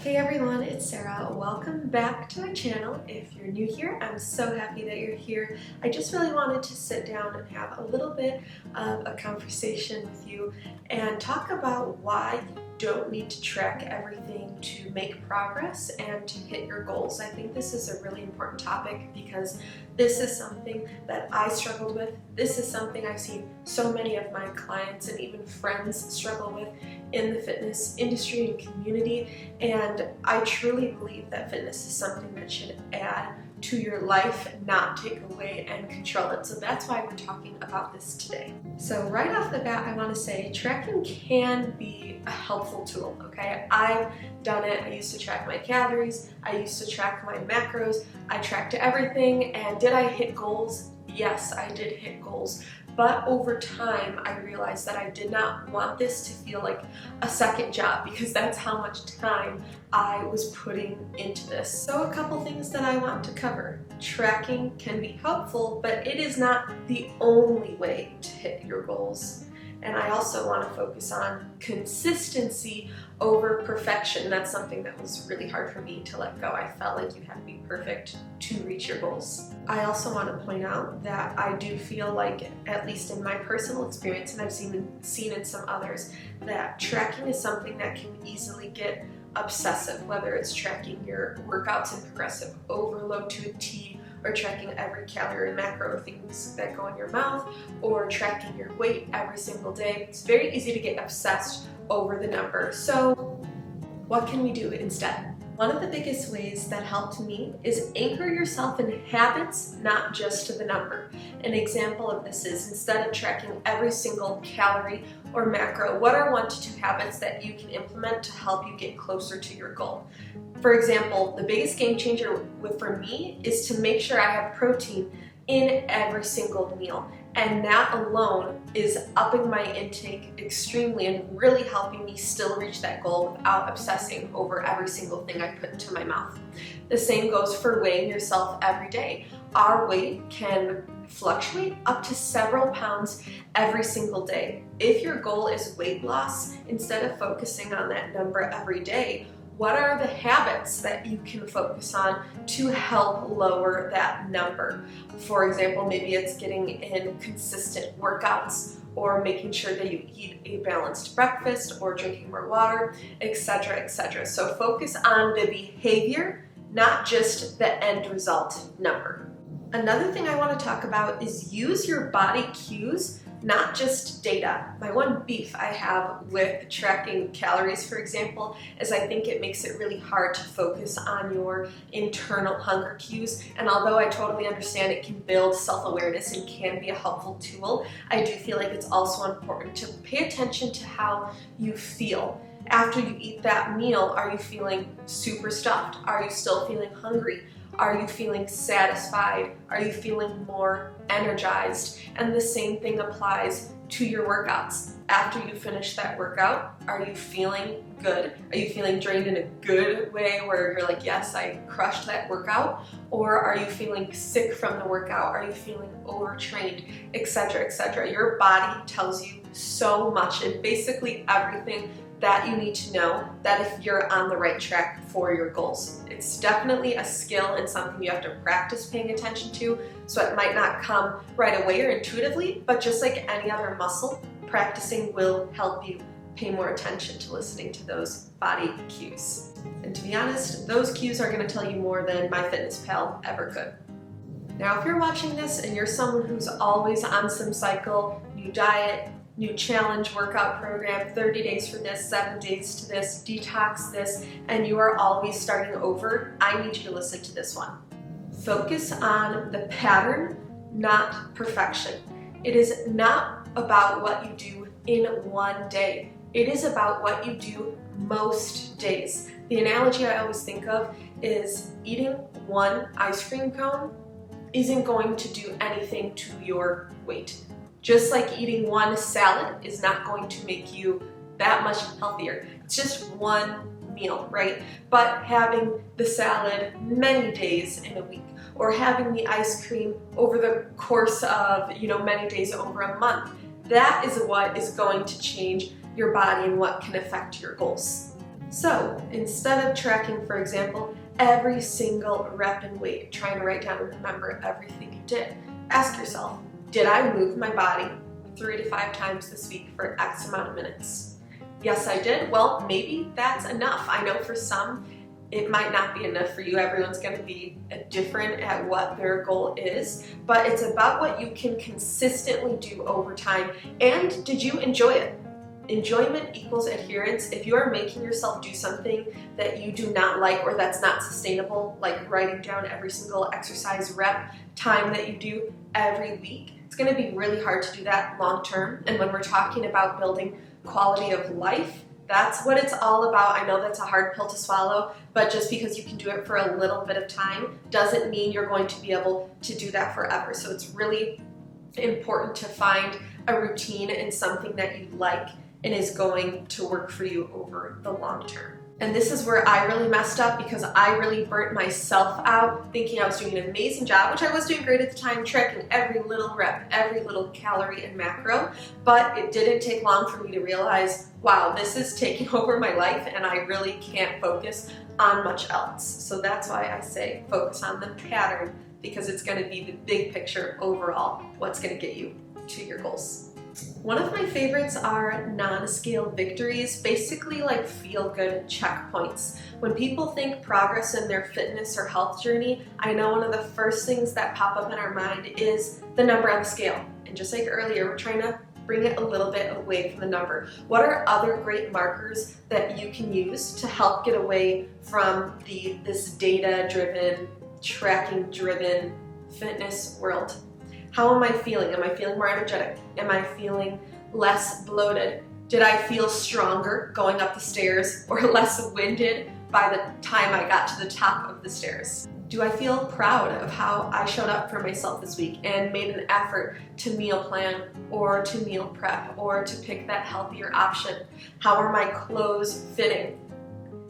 Hey everyone, it's Sarah. Welcome back to my channel. If you're new here, I'm so happy that you're here. I just really wanted to sit down and have a little bit of a conversation with you and talk about why you don't need to track everything to make progress and to hit your goals. I think this is a really important topic because this is something that I struggled with. This is something I've seen so many of my clients and even friends struggle with in the fitness industry and community, and I truly believe that fitness is something that should add to your life, not take away and control it. So that's why we're talking about this today. So right off the bat, I want to say tracking can be a helpful tool, okay? I've done it. I used to track my calories. I used to track my macros. I tracked everything, and did I hit goals? Yes, I did hit goals. But over time, I realized that I did not want this to feel like a second job because that's how much time I was putting into this. So a couple things that I want to cover. Tracking can be helpful, but it is not the only way to hit your goals. And I also want to focus on consistency over perfection. That's something that was really hard for me to let go. I felt like you had to be perfect to reach your goals. I also want to point out that I do feel like, at least in my personal experience, and I've seen in some others, that tracking is something that can easily get obsessive, whether it's tracking your workouts in progressive overload to a T, or tracking every calorie and macro things that go in your mouth, or tracking your weight every single day. It's very easy to get obsessed over the number. So what can we do instead? One of the biggest ways that helped me is anchor yourself in habits, not just to the number. An example of this is, instead of tracking every single calorie or macro, what are 1 to 2 habits that you can implement to help you get closer to your goal? For example, the biggest game changer for me is to make sure I have protein in every single meal. And that alone is upping my intake extremely and really helping me still reach that goal without obsessing over every single thing I put into my mouth. The same goes for weighing yourself every day. Our weight can fluctuate up to several pounds every single day. If your goal is weight loss, instead of focusing on that number every day, what are the habits that you can focus on to help lower that number? For example, maybe it's getting in consistent workouts, or making sure that you eat a balanced breakfast, or drinking more water, etc., etc. So focus on the behavior, not just the end result number. Another thing I want to talk about is use your body cues, not just data. My one beef I have with tracking calories, for example, is I think it makes it really hard to focus on your internal hunger cues. And although I totally understand it can build self-awareness and can be a helpful tool, I do feel like it's also important to pay attention to how you feel. After you eat that meal, are you feeling super stuffed? Are you still feeling hungry? Are you feeling satisfied? Are you feeling more energized? And the same thing applies to your workouts. After you finish that workout, are you feeling good? Are you feeling drained in a good way where you're like, yes, I crushed that workout? Or are you feeling sick from the workout? Are you feeling overtrained, etc., etc.? Your body tells you so much, and basically everything that you need to know that if you're on the right track for your goals. It's definitely a skill and something you have to practice paying attention to, so it might not come right away or intuitively, but just like any other muscle, practicing will help you pay more attention to listening to those body cues. And to be honest, those cues are going to tell you more than MyFitnessPal ever could. Now, if you're watching this and you're someone who's always on some cycle, new diet, new challenge workout program, 30 days for this, 7 days to this, detox this, and you are always starting over, I need you to listen to this one. Focus on the pattern, not perfection. It is not about what you do in one day. It is about what you do most days. The analogy I always think of is eating one ice cream cone isn't going to do anything to your weight. Just like eating one salad is not going to make you that much healthier. It's just one meal, right? But having the salad many days in a week, or having the ice cream over the course of, many days over a month, that is what is going to change your body and what can affect your goals. So instead of tracking, for example, every single rep and weight, trying to write down and remember everything you did, ask yourself, did I move my body 3 to 5 times this week for X amount of minutes? Yes, I did. Well, maybe that's enough. I know for some, it might not be enough for you. Everyone's going to be different at what their goal is, but it's about what you can consistently do over time. And did you enjoy it? Enjoyment equals adherence. If you are making yourself do something that you do not like or that's not sustainable, like writing down every single exercise rep time that you do every week, it's going to be really hard to do that long term. And when we're talking about building quality of life, that's what it's all about. I know that's a hard pill to swallow, but just because you can do it for a little bit of time doesn't mean you're going to be able to do that forever. So it's really important to find a routine and something that you like and is going to work for you over the long term. And this is where I really messed up, because I really burnt myself out thinking I was doing an amazing job, which I was doing great at the time, tracking every little rep, every little calorie and macro, but it didn't take long for me to realize, wow, this is taking over my life and I really can't focus on much else. So that's why I say focus on the pattern, because it's going to be the big picture overall, what's going to get you to your goals. One of my favorites are non-scale victories, basically like feel-good checkpoints. When people think progress in their fitness or health journey, I know one of the first things that pop up in our mind is the number on the scale. And just like earlier, we're trying to bring it a little bit away from the number. What are other great markers that you can use to help get away from this data-driven, tracking-driven fitness world? How am I feeling? Am I feeling more energetic? Am I feeling less bloated? Did I feel stronger going up the stairs or less winded by the time I got to the top of the stairs? Do I feel proud of how I showed up for myself this week and made an effort to meal plan or to meal prep or to pick that healthier option? How are my clothes fitting?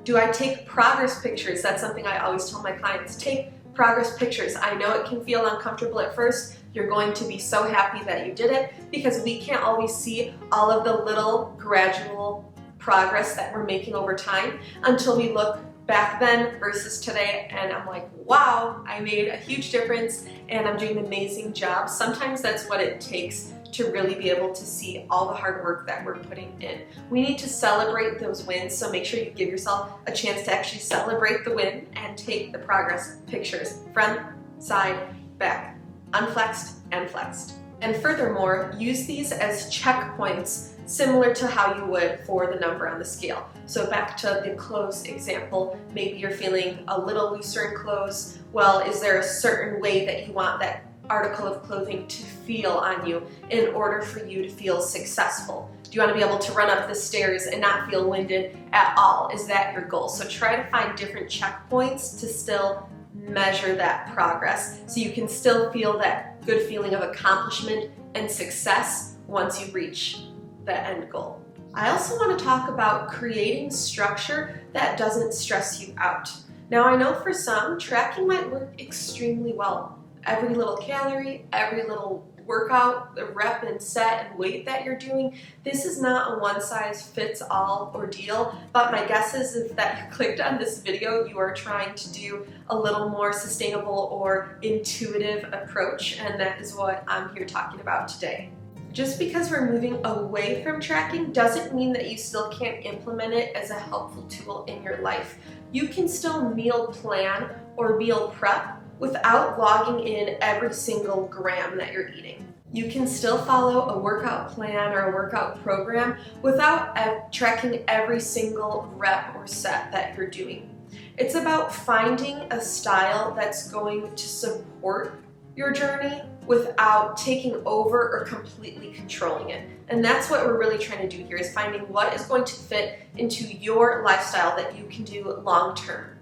Do I take progress pictures? That's something I always tell my clients. Take progress pictures. I know it can feel uncomfortable at first. You're going to be so happy that you did it, because we can't always see all of the little gradual progress that we're making over time until we look back then versus today, and I'm like, wow, I made a huge difference and I'm doing an amazing job. Sometimes that's what it takes to really be able to see all the hard work that we're putting in. We need to celebrate those wins, so make sure you give yourself a chance to actually celebrate the win and take the progress pictures, front, side, back, unflexed and flexed. And furthermore, use these as checkpoints similar to how you would for the number on the scale. So back to the clothes example, maybe you're feeling a little looser in clothes. Well, is there a certain way that you want that article of clothing to feel on you in order for you to feel successful? Do you want to be able to run up the stairs and not feel winded at all? Is that your goal? So try to find different checkpoints to still measure that progress, so you can still feel that good feeling of accomplishment and success once you reach the end goal. I also want to talk about creating structure that doesn't stress you out. Now, I know for some, tracking might work extremely well. Every little calorie, every little workout, the rep and set and weight that you're doing, this is not a one-size-fits-all ordeal, but my guess is if that you clicked on this video, you are trying to do a little more sustainable or intuitive approach, and that is what I'm here talking about today. Just because we're moving away from tracking doesn't mean that you still can't implement it as a helpful tool in your life. You can still meal plan or meal prep without logging in every single gram that you're eating. You can still follow a workout plan or a workout program without tracking every single rep or set that you're doing. It's about finding a style that's going to support your journey without taking over or completely controlling it. And that's what we're really trying to do here, is finding what is going to fit into your lifestyle that you can do long term.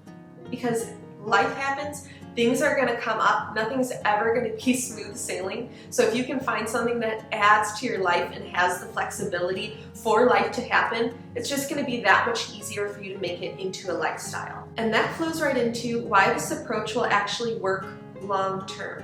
Because life happens, things are going to come up, nothing's ever going to be smooth sailing. So if you can find something that adds to your life and has the flexibility for life to happen, it's just going to be that much easier for you to make it into a lifestyle. And that flows right into why this approach will actually work long term.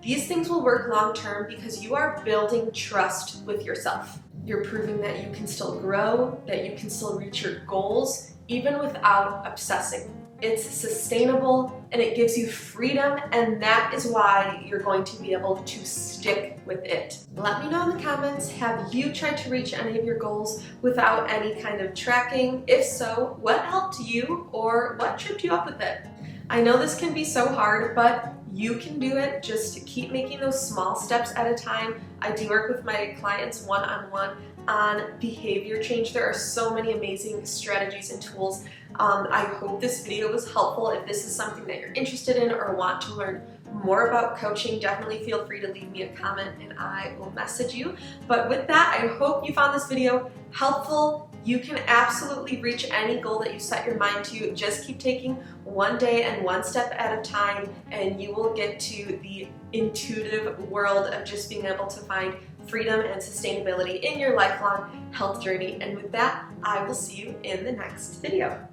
These things will work long term because you are building trust with yourself. You're proving that you can still grow, that you can still reach your goals, even without obsessing. It's sustainable and it gives you freedom, and that is why you're going to be able to stick with it. Let me know in the comments, have you tried to reach any of your goals without any kind of tracking? If so, what helped you or what tripped you up with it? I know this can be so hard, but you can do it. Just keep making those small steps at a time. I do work with my clients one-on-one on behavior change. There are so many amazing strategies and tools. I hope this video was helpful. If this is something that you're interested in or want to learn more about coaching, definitely feel free to leave me a comment and I will message you. But with that, I hope you found this video helpful. You can absolutely reach any goal that you set your mind to. Just keep taking one day and one step at a time, and you will get to the intuitive world of just being able to find freedom and sustainability in your lifelong health journey. And with that, I will see you in the next video.